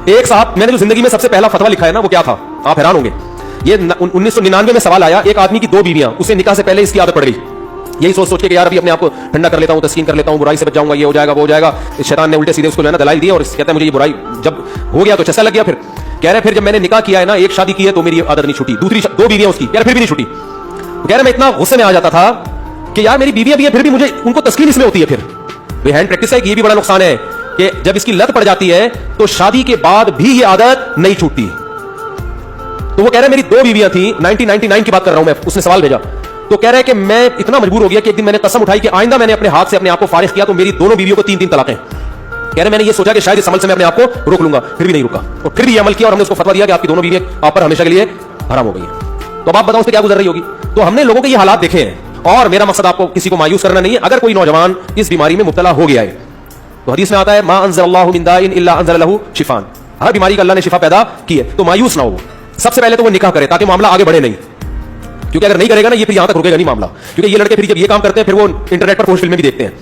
एक साहब, मैंने जो जिंदगी में सबसे पहला फतवा लिखा है ना, वो क्या था, आप हैरान होंगे। ये 1999 में सवाल आया, एक आदमी की 2 बीवियां, उसे निकाह से पहले इसकी आदत पड़ गई। यही सोच सोच के यार अभी अपने आप को ठंडा कर लेता हूं, तस्कीन कर लेता हूं, बुराई से बच जाऊंगा, ये हो जाएगा वो हो जाएगा। शैतान ने उल्टे सीधे उसको जो है ना दलाइल दी और कहता है मुझे ये बुराई जब हो गया तो चस्का लग गया। फिर कह रहे फिर जब मैंने निकाह किया है ना, एक शादी की है तो मेरी आदत नहीं छूटी, दूसरी 2 बीवियां उसकी, कह रहे फिर भी नहीं छूटी। कह रहे मैं इतना गुस्से में आ जाता था कि यार मेरी बीवियां भी है फिर भी मुझे उनको तस्कीन इसमें होती है। फिर हैंड प्रैक्टिस है कि ये भी बड़ा नुकसान है कि जब इसकी लत पड़ जाती है तो शादी के बाद भी ये आदत नहीं छूटती। तो वो कह रहे मेरी 2 बीवियां थी, 1999 की बात कर रहा हूं मैं, उसने सवाल भेजा। तो कह रहे कि मैं इतना मजबूर हो गया कि एक दिन मैंने कसम उठाई कि आइंदा मैंने अपने हाथ से अपने आप को फारिग किया तो मेरी दोनों बीवियों को 3-3 तलाकें। कह रहे मैंने ये सोचा कि शायद इस अमल से मैं अपने आप को रोक लूंगा, फिर भी नहीं रुका और फिर भी ये अमल किया और हमने उसको फतवा दिया कि आपकी दोनों बीवियां आप पर हमेशा के लिए हराम हो गई है। तो अब आप बताओ उस पर क्या गुजर रही होगी। तो हमने लोगों के ये हालात देखे हैं और मेरा मकसद आपको किसी को मायूस करना नहीं है। अगर कोई नौजवान इस बीमारी में मुब्तला हो गया है तो हदीस में आता है मा अंज़लल्लाहु मिन दाइन इल्ला अंज़ल लहू शिफान, हर बीमारी का अल्लाह ने शिफा पैदा की है। तो मायूस ना हो। सबसे पहले तो वो निकाह करे ताकि मामला आगे बढ़े नहीं, क्योंकि अगर नहीं करेगा ना ये फिर यहां तक रुकेगा नहीं मामला। क्योंकि ये लड़के फिर जब ये काम करते हैं फिर वो इंटरनेट पर फिल्में भी देखते हैं,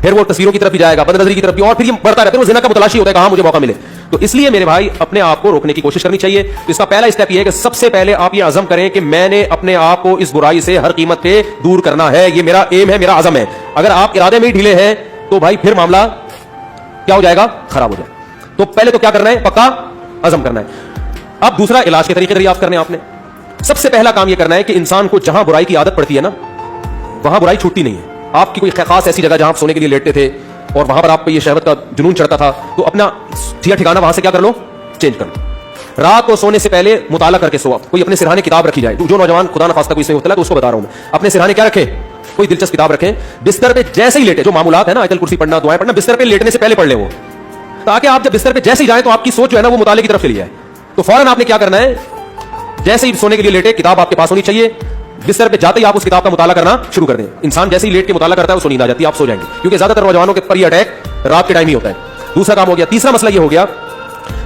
फिर वो तस्वीरों की तरफ भी जाएगा, बदनजरी की तरफ भी, और फिर ये बढ़ता रहता है, वो ज़िना का मुतलाशी होता है कहां मुझे मौका मिले। तो इसलिए मेरे भाई अपने आप को रोकने की कोशिश करनी चाहिए। तो इसका पहला स्टेप ये है कि सबसे पहले आप ये अज़म करें कि मैंने अपने आप को इस बुराई से हर कीमत पे दूर करना है। ये मेरा एम है, मेरा अज़म है। अगर आप इरादे में ही ढीले हैं तो भाई फिर मामला क्या हो जाएगा, खराब हो जाएगा। तो पहले तो क्या करना है, पक्का अज़म करना है। अब दूसरा, इलाज के तरीके दरियाफ्त करने आपने। सबसे पहला काम यह करना है कि इंसान को जहां बुराई की आदत पड़ती है ना वहां बुराई छूटती नहीं है। आपकी कोई खास ऐसी जगह जहां आप सोने के लिए लेटते थे और वहां पर आपको ये शहवत का जुनून चढ़ता था, तो अपना ठिकाना वहां से क्या कर लो, चेंज कर लो। रात को सोने से पहले मुताला करके सो। कोई अपने सिरहाने किताब रखी जाए। जो नौजवान खुदा न खास्ता कोई इसमें मुब्तला तो उसको बता रहा हूं मैं, अपने सिरहाने क्या रखें, कोई दिलचस्प किताब रखें। बिस्तर पे जैसे ही लेटे, जो मामूलात है ना, आयतल कुर्सी पढ़ना, दुआएं पढ़ना, बिस्तर पे लेटने से पहले पढ़ ले वो, ताकि आप जब बिस्तर पे जैसे ही जाए तो आपकी सोच जो है ना वो मुताले की तरफ चली जाए। तो फौरन आपने क्या करना है, जैसे ही सोने के लिए लेटे किताब आपके पास होनी चाहिए, बिस्तर पे जाते ही आप उस किताब का मुताला करना शुरू कर दें। इंसान जैसे ही लेट के मुताला करता है उसको नींद आ जाती है, आप सो जाएंगे, क्योंकि ज्यादातर नौजवानों के पर ये अटैक रात के टाइम ही होता है। दूसरा काम हो गया। तीसरा मसला ये हो गया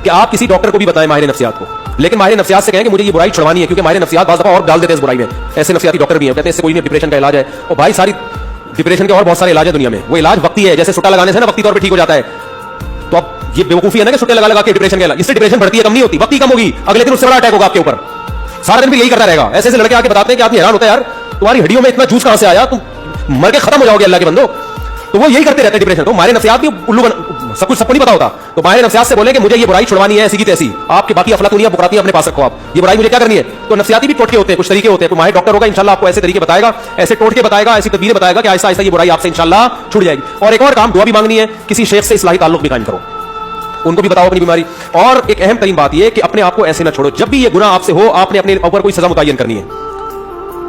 कि आप किसी डॉक्टर को भी बताएं, माहिर नफ्सियात को, लेकिन माहिर नफ्सियात से कहें कि मुझे ये बुराई छुड़वानी है, क्योंकि माहिर नफ्सियात बाज़ दफा और डाल देते हैं इस बुराई में। ऐसे नफ्सियाती डॉक्टर भी हैं, कहते हैं इससे कोई नहीं, डिप्रेशन का इलाज है। और भाई सारी डिप्रेशन के और बहुत सारे इलाज है दुनिया में, वो इलाज वक्ती है। जैसे सुट्टा लगाने से ना वक्ती तौर पर ठीक हो जाता है, तो अब ये बेवकूफी है ना कि सुट्टे लगा के डिप्रेशन का इलाज, इससे डिप्रेशन बढ़ती है, कम नहीं होती। वक्ती कम होगी, अगले दिन उससे बड़ा अटैक होगा आपके ऊपर। सारा दिन भी यही करता रहेगा। ऐसे ऐसे लड़के आके बताते हैं कि आदमी हैरान होता है, यार तुम्हारी हड्डियों में इतना जूस कहां से आया, तुम मर के खत्म हो जाओगे अल्लाह के बंदो। तो वो यही करते रहते हैं डिप्रेशन। तो माहिर नफ्सियात भी उल्लू सब कुछ सबको नहीं पता होता। तो माहिर नफ्सियात से बोले कि मुझे ये बुराई छुड़वानी है ऐसी की तैसी, आपके बाकी अफलातूनियां बुकरातियां अपने पास रखो, आप ये बुराई मुझे क्या करनी है। तो नफ्सियाती भी टोटके होते हैं, कुछ तरीके होते हैं। तो माहिर डॉक्टर होगा इंशाल्लाह आपको ऐसे तरीके बताएगा, ऐसे टोटके बताएगा, ऐसी तदबीरें बताएगा कि आहिस्ता आहिस्ता ये बुराई आपसे इंशाल्लाह छूट जाएगी। और एक और काम, दुआ भी मांगनी है, किसी शेख से इस्लाही ताल्लुक भी कायम करो, उनको भी बताओ अपनी बीमारी। और एक अहम तरीन बात यह कि अपने आप को ऐसे ना छोड़ो, जब भी ये गुनाह आपसे हो आपने अपने ऊपर कोई सजा मुतय्यन करनी है।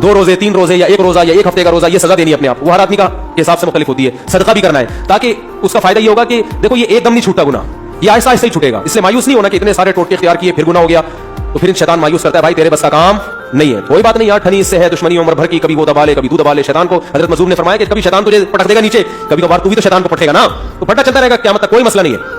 2 रोजे, 3 रोजे या 1 रोजा या 1 हफ्ते का रोजा, ये सजा देनी है अपने आप। वो हर आदमी का हिसाब से मुख्तलिफ होती है। सदका भी करना है, ताकि उसका फायदा ये होगा कि देखो ये एकदम नहीं छूटता गुनाह, ये आहिस्ता आहिस्ता ही छूटेगा। इसलिए मायूस नहीं होना कि इतने सारे टोटके इख्तियार किए फिर गुनाह हो गया, तो फिर शैतान मायूस करता है, भाई तेरे बस का काम नहीं है। कोई बात नहीं यार, ठनी इससे है दुश्मनी उम्र भर की, कभी वो दबा ले कभी तू दबा ले। शैतान को हजरत मजूम ने फरमाया कि कभी शैतान तुझे पटक देगा नीचे, कभी कभार तू भी तो शैतान को पटकेगा ना, तो फटा चलता रहेगा, क्या मतलब, कोई मसला नहीं है।